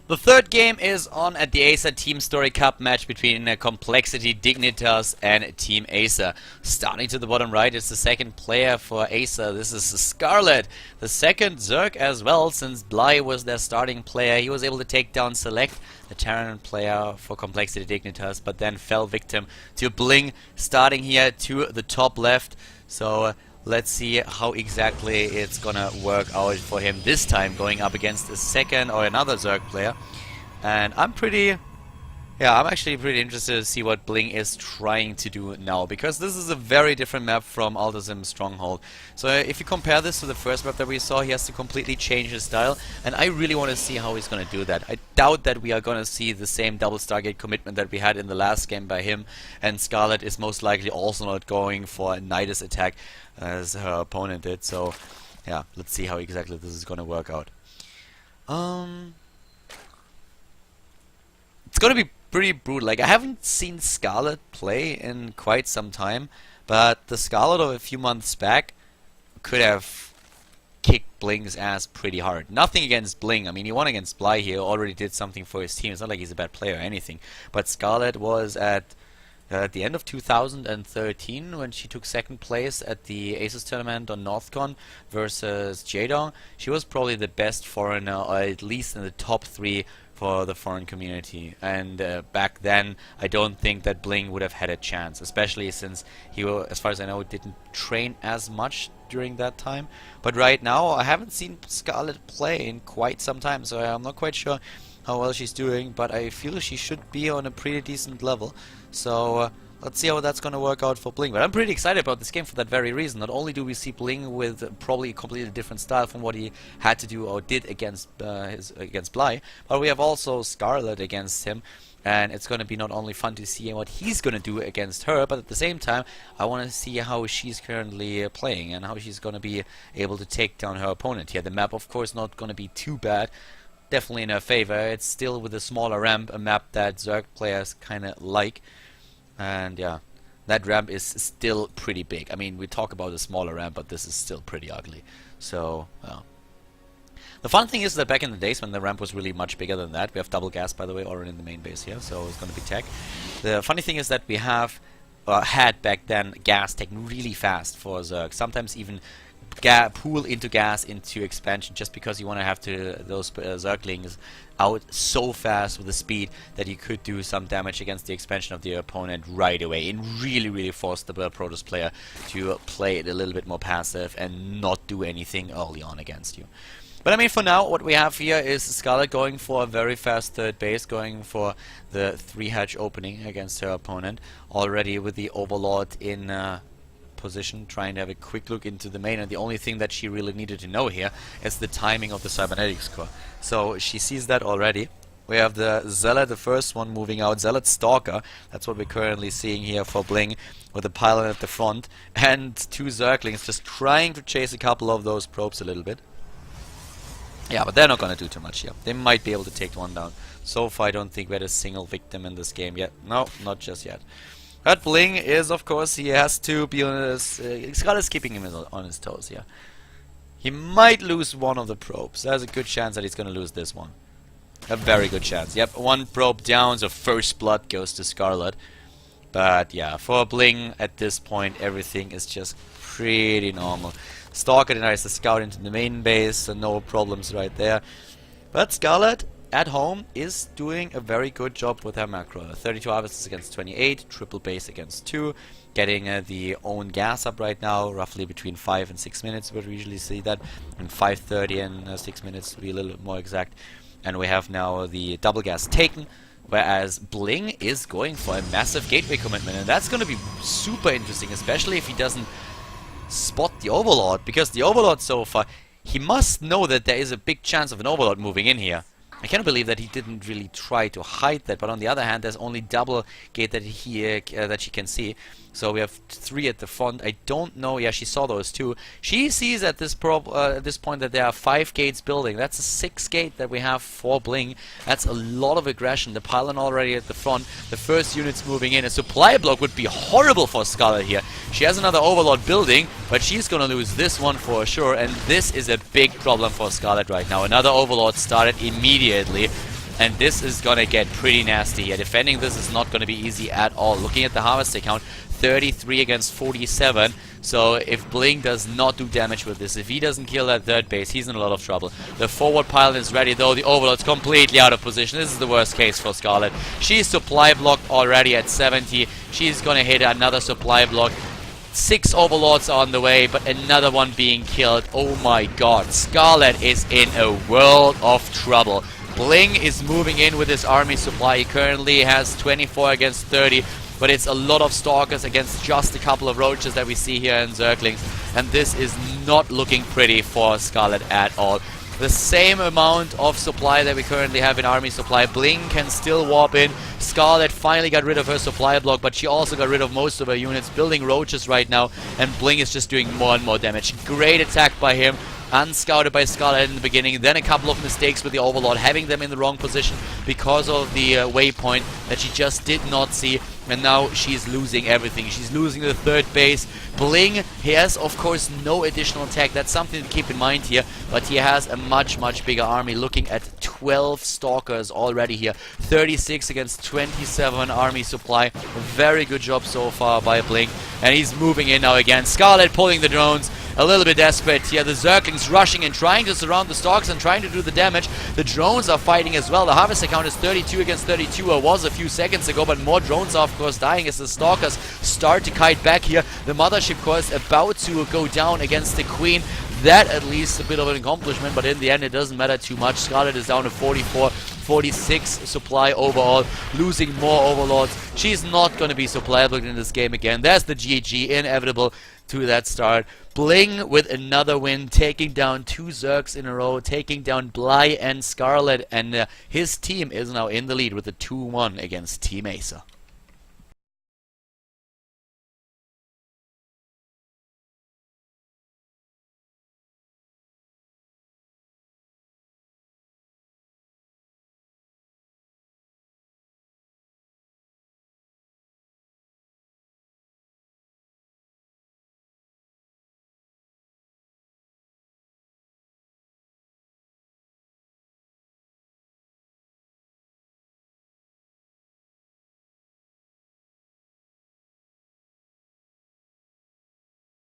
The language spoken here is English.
The third game is on at the Acer Team Story Cup match between coLDignitas and Team Acer. Starting to the bottom right is the second player for Acer. This is Scarlett, the second Zerg as well, since Bling was their starting player. He was able to take down Select, the Terran player for coLDignitas, but then fell victim to Bling, starting here to the top left. So let's see how exactly it's gonna work out for him this time, going up against a second or another Zerg player. And I'm actually pretty interested to see what Bling is trying to do now, because this is a very different map from Ultisim's Stronghold. So if you compare this to the first map that we saw, he has to completely change his style, and I really want to see how he's going to do that. I doubt that we are going to see the same double Stargate commitment that we had in the last game by him, and Scarlett is most likely also not going for a Nidus attack as her opponent did. So yeah, let's see how exactly this is going to work out. It's going to be pretty brutal. Like, I haven't seen Scarlett play in quite some time, but the Scarlett of a few months back could have kicked Bling's ass pretty hard. Nothing against Bling. I mean, he won against Bly here, already did something for his team. It's not like he's a bad player or anything. But Scarlett was at the end of 2013 when she took second place at the Aces tournament on NorthCon versus Jadong. She was probably the best foreigner, or at least in the top 3 for the foreign community, and back then I don't think that Bling would have had a chance, especially since he, as far as I know, didn't train as much during that time. But right now I haven't seen Scarlett play in quite some time, so I'm not quite sure how well she's doing, but I feel she should be on a pretty decent level. So let's see how that's going to work out for Bling. But I'm pretty excited about this game for that very reason. Not only do we see Bling with probably a completely different style from what he had to do or did against Bly, but we have also Scarlett against him. And it's going to be not only fun to see what he's going to do against her, but at the same time, I want to see how she's currently playing and how she's going to be able to take down her opponent here. The map, of course, not going to be too bad. Definitely in her favor. It's still with a smaller ramp, a map that Zerg players kind of like. And yeah, that ramp is still pretty big. I mean, we talk about a smaller ramp, but this is still pretty ugly. So, well. The fun thing is that back in the days when the ramp was really much bigger than that, we have double gas, by the way, already in the main base here, so it's going to be tech. The funny thing is that we have, had back then, gas taken really fast for Zerg. Sometimes even pool into gas into expansion, just because you want to have those Zerglings out so fast with the speed that you could do some damage against the expansion of the opponent right away, and really force the Protoss player to play it a little bit more passive and not do anything early on against you. But I mean, for now, what we have here is Scarlett going for a very fast third base, going for the 3-hatch opening against her opponent, already with the Overlord in position, trying to have a quick look into the main, and the only thing that she really needed to know here is the timing of the cybernetics core. So she sees that already. We have the Zealot, the first one moving out, Zealot Stalker. That's what we're currently seeing here for Bling, with the pylon at the front, and 2 Zerglings just trying to chase a couple of those probes a little bit. Yeah, but they're not going to do too much here. They might be able to take one down. So far, I don't think we had a single victim in this game yet. No, not just yet. But Bling is, of course, he has to be on his... Scarlett's keeping him on his toes here. He might lose one of the probes. There's a good chance that he's going to lose this one. A very good chance. Yep, 1 probe down, so first blood goes to Scarlett. But yeah, for Bling, at this point, everything is just pretty normal. Stalker denies the scout into the main base, so no problems right there. But Scarlett, at home, is doing a very good job with her macro. 32 harvests against 28, triple base against 2, getting the own gas up right now, roughly between 5 and 6 minutes, but we usually see that, and 5:30 and 6 minutes to be a little bit more exact. And we have now the double gas taken, whereas Bling is going for a massive gateway commitment, and that's going to be super interesting, especially if he doesn't spot the Overlord, because the Overlord so far, he must know that there is a big chance of an Overlord moving in here. I cannot believe that he didn't really try to hide that, but on the other hand, there's only double gate that she can see. So we have 3 at the front. I don't know. Yeah, she saw those 2. She sees at this point that there are 5 gates building. That's a 6 gate that we have for Bling. That's a lot of aggression. The pylon already at the front. The first units moving in. A supply block would be horrible for Scarlett here. She has another Overlord building, but she's gonna lose this one for sure. And this is a big problem for Scarlett right now. Another Overlord started immediately. and this is gonna get pretty nasty here. Defending this is not gonna be easy at all. Looking at the harvester count, 33 against 47. So if Bling does not do damage with this, if he doesn't kill that third base, he's in a lot of trouble. The forward pylon is ready, though the Overlord's completely out of position. This is the worst case for Scarlett. She's supply blocked already at 70. She's gonna hit another supply block. 6 Overlords on the way, but another one being killed. Oh my god, Scarlett is in a world of trouble. Bling is moving in with his army supply. He currently has 24 against 30, but it's a lot of Stalkers against just a couple of Roaches that we see here in Zerglings, and this is not looking pretty for Scarlett at all. The same amount of supply that we currently have in army supply. Bling can still warp in. Scarlett finally got rid of her supply block, but she also got rid of most of her units, building Roaches right now, and Bling is just doing more and more damage. Great attack by him. Unscouted by Scarlett in the beginning, then a couple of mistakes with the Overlord, having them in the wrong position because of the waypoint that she just did not see, and now she's losing everything. She's losing the third base. Bling, he has of course no additional attack, that's something to keep in mind here, but he has a much bigger army, looking at 12 Stalkers already here, 36 against 27 army supply. Very good job so far by Bling, and he's moving in now again. Scarlett pulling the drones, a little bit desperate here. The Zerglings rushing and trying to surround the Stalks and trying to do the damage. The drones are fighting as well. The harvester count is 32 against 32. It was a few seconds ago, but more drones are of course dying as the Stalkers start to kite back here. The mothership core is about to go down against the Queen. That at least a bit of an accomplishment, but in the end it doesn't matter too much. Scarlett is down to 44, 46 supply overall, losing more Overlords. She's not going to be supplyable in this game again. There's the GG, inevitable to that start. Bling with another win, taking down 2 Zergs in a row, taking down Bly and Scarlett, and his team is now in the lead with a 2-1 against Team Acer.